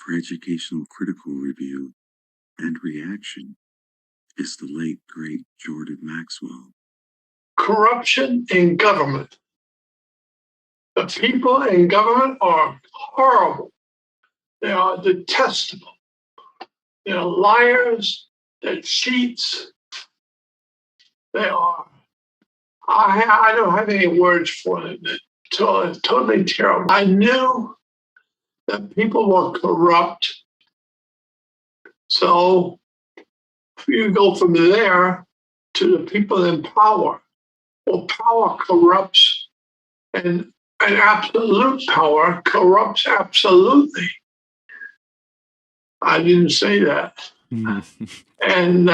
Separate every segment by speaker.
Speaker 1: for educational critical review and reaction is the late, great Jordan Maxwell.
Speaker 2: Corruption in government. The people in government are horrible. They are detestable. They are liars. They're cheats. They are. I don't have any words for them. It's totally terrible. I knew that people were corrupt. So you go from there to the people in power. Well, power corrupts, and absolute power corrupts absolutely. I didn't say that. And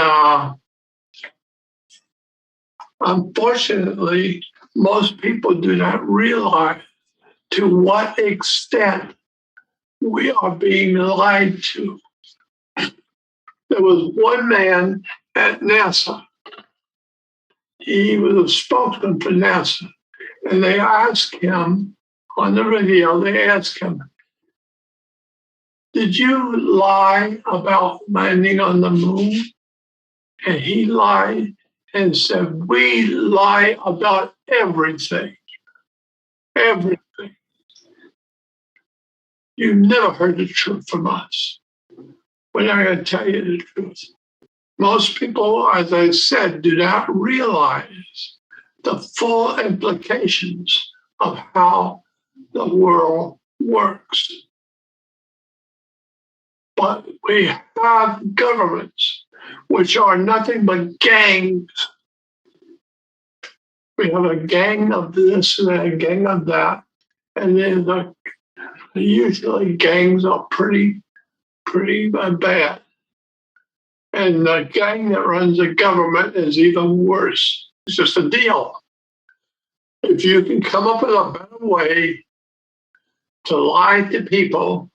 Speaker 2: unfortunately, most people do not realize to what extent we are being lied to. There was one man at NASA. He was a spokesman for NASA. And they asked him on the radio, they asked him, did you lie about landing on the moon? And he lied and said, we lie about everything. Everything. You've never heard the truth from us. We're not going to tell you the truth. Most people, as I said, do not realize the full implications of how the world works. But we have governments which are nothing but gangs. We have a gang of this and a gang of that. And then usually gangs are pretty bad. And the gang that runs the government is even worse. It's just a deal. If you can come up with a better way to lie to people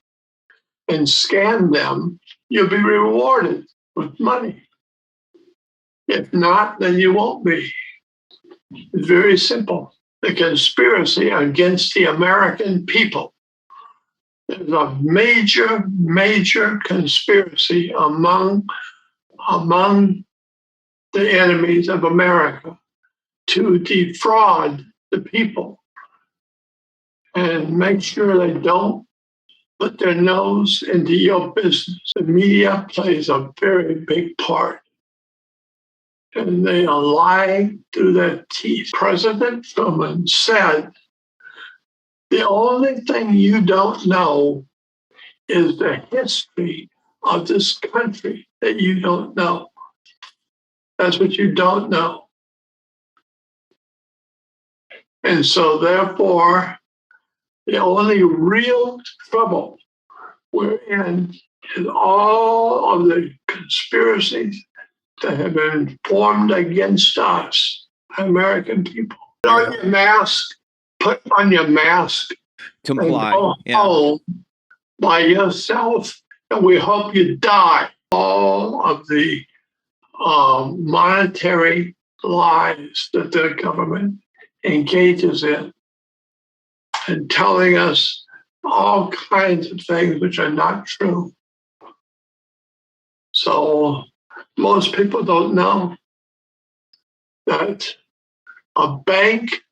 Speaker 2: and scam them, you'll be rewarded with money. If not, then you won't be. It's very simple. The conspiracy against the American people. There's a major conspiracy among the enemies of America to defraud the people and make sure they don't put their nose into your business. The media plays a very big part. And they are lying through their teeth. President Truman said, the only thing you don't know is the history of this country that you don't know. That's what you don't know. And so therefore, the only real trouble we're in is all of the conspiracies that have been formed against us, American people. Put on your mask. Put on your mask.
Speaker 3: Comply.
Speaker 2: And go home by yourself, and we hope you die. All of the monetary lies that the government engages in and telling us all kinds of things which are not true. So most people don't know that a bank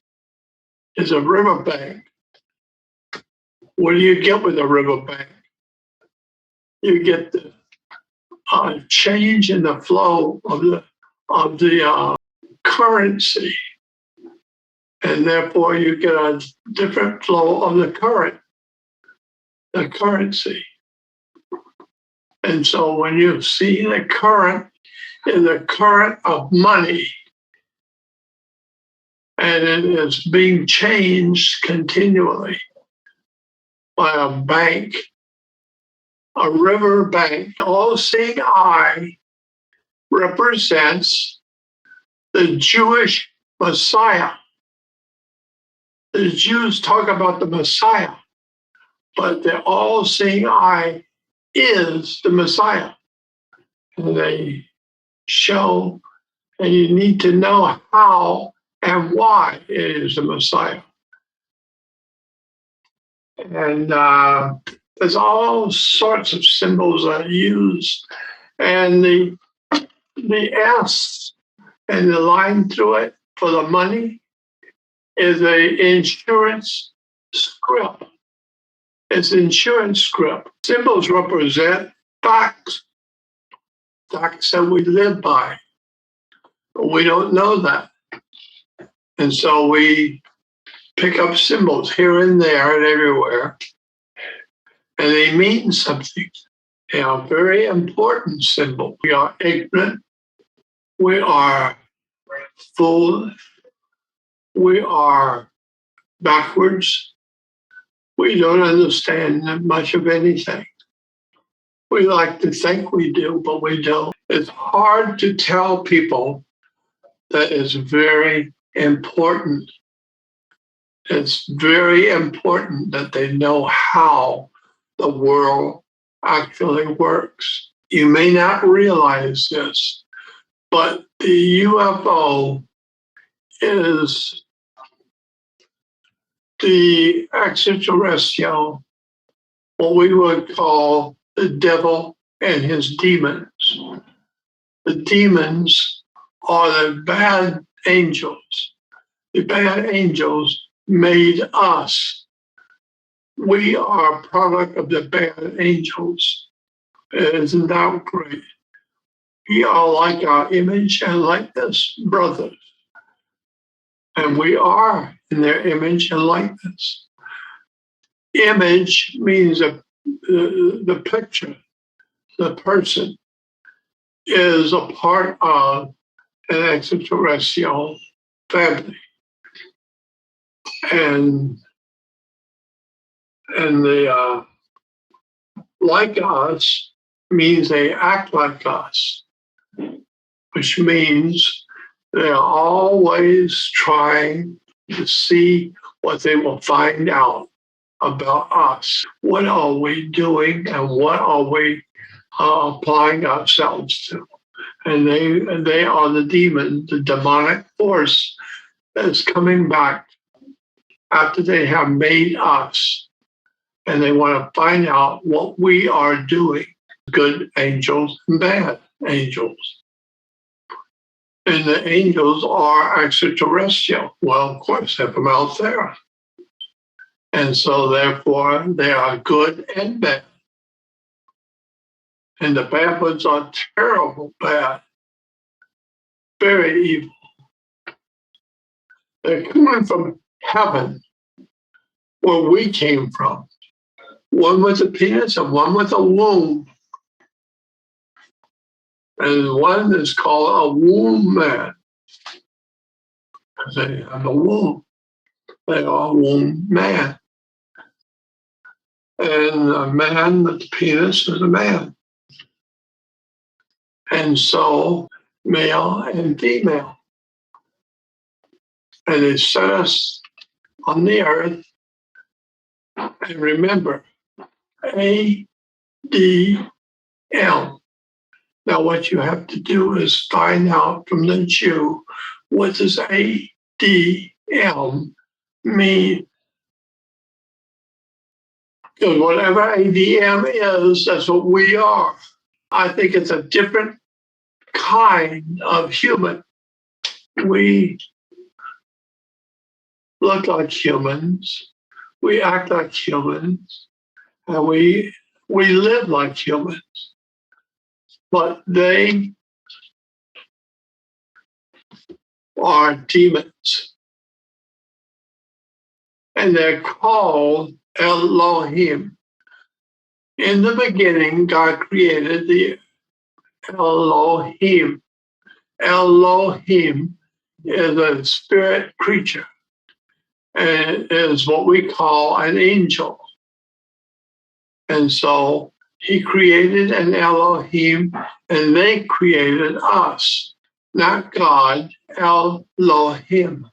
Speaker 2: is a riverbank. What do you get with a riverbank? You get the change in the flow of the currency, and therefore you get a different flow of the currency. And so when you see the current is the current of money, and it is being changed continually by a bank, a river bank. All-seeing eye represents the Jewish Messiah. The Jews talk about the Messiah, but the all-seeing eye is the Messiah. And they show, and you need to know how and why it is the Messiah. And There's all sorts of symbols that are used, and the S and the line through it for the money is a insurance script. It's insurance script. Symbols represent facts that we live by. But we don't know that. And so we pick up symbols here and there and everywhere, and they mean something. They are very important symbols. We are ignorant. We are foolish. We are backwards. We don't understand much of anything. We like to think we do, but we don't. It's hard to tell people that it's very important. It's very important that they know how the world actually works. You may not realize this, but the UFO is the extraterrestrial, what we would call the devil and his demons. The demons are the bad angels. The bad angels made us. We are a product of the bad angels. Isn't that great? We are like our image and likeness brothers. And we are in their image and likeness. Image means the picture, the person is a part of an extraterrestrial family. And the like us means they act like us, which means they're always trying to see what they will find out about us. What are we doing and what are we applying ourselves to? And they are the demon, the demonic force that is coming back after they have made us. And they want to find out what we are doing, good angels and bad angels. And the angels are extraterrestrial. Well, of course, they're from out there. And so therefore, they are good and bad. And the bad ones are terrible bad, very evil. They're coming from heaven, where we came from. One with a penis and one with a womb. And one is called a womb man. They have a womb. They are a womb man. And a man with the penis is a man. And so, male and female. And they set us on the earth. And remember, ADL. Now, what you have to do is find out from the Jew, what does ADL mean? Because whatever ADM is, that's what we are. I think it's a different kind of human. We look like humans, we act like humans, and we live like humans. But they are demons. And they're called Elohim. In the beginning, God created the Elohim. Elohim is a spirit creature. And it is what we call an angel. And so he created an Elohim, and they created us, not God, Elohim.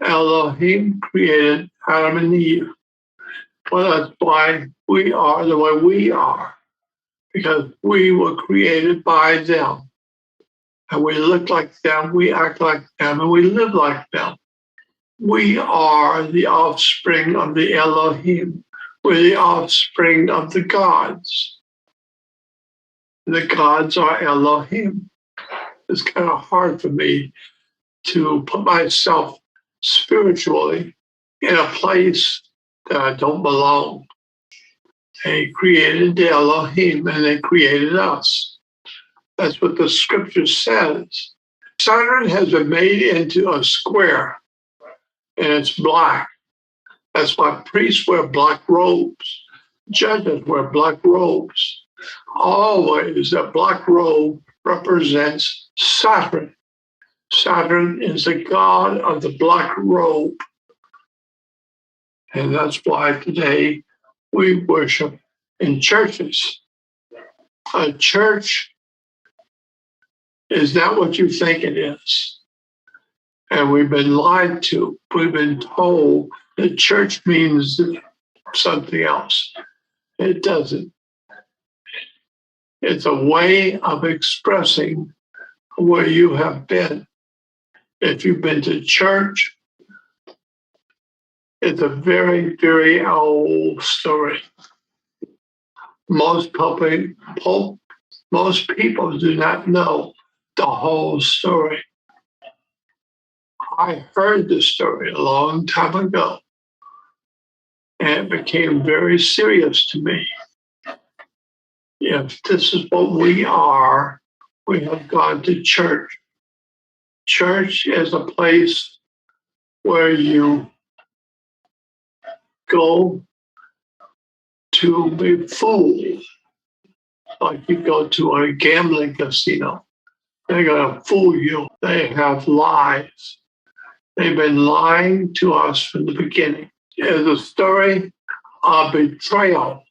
Speaker 2: Elohim created Adam and Eve. Well, that's why we are the way we are, because we were created by them. And we look like them, we act like them, and we live like them. We are the offspring of the Elohim. We're the offspring of the gods. The gods are Elohim. It's kind of hard for me to put myself spiritually in a place that I don't belong. They created the Elohim and they created us. That's what the scripture says. Saturn has been made into a square and it's black. That's why priests wear black robes. Judges wear black robes. Always a black robe represents Saturn. Saturn is the god of the black robe. And that's why today we worship in churches. A church is not what you think it is. And we've been lied to. We've been told that church means something else. It doesn't. It's a way of expressing where you have been. If you've been to church, it's a very, very old story. Most people do not know the whole story. I heard the story a long time ago, and it became very serious to me. If this is what we are, we have gone to church. Church is a place where you go to be fooled, like you go to a gambling casino. They're going to fool you. They have lies. They've been lying to us from the beginning. It's a story of betrayal.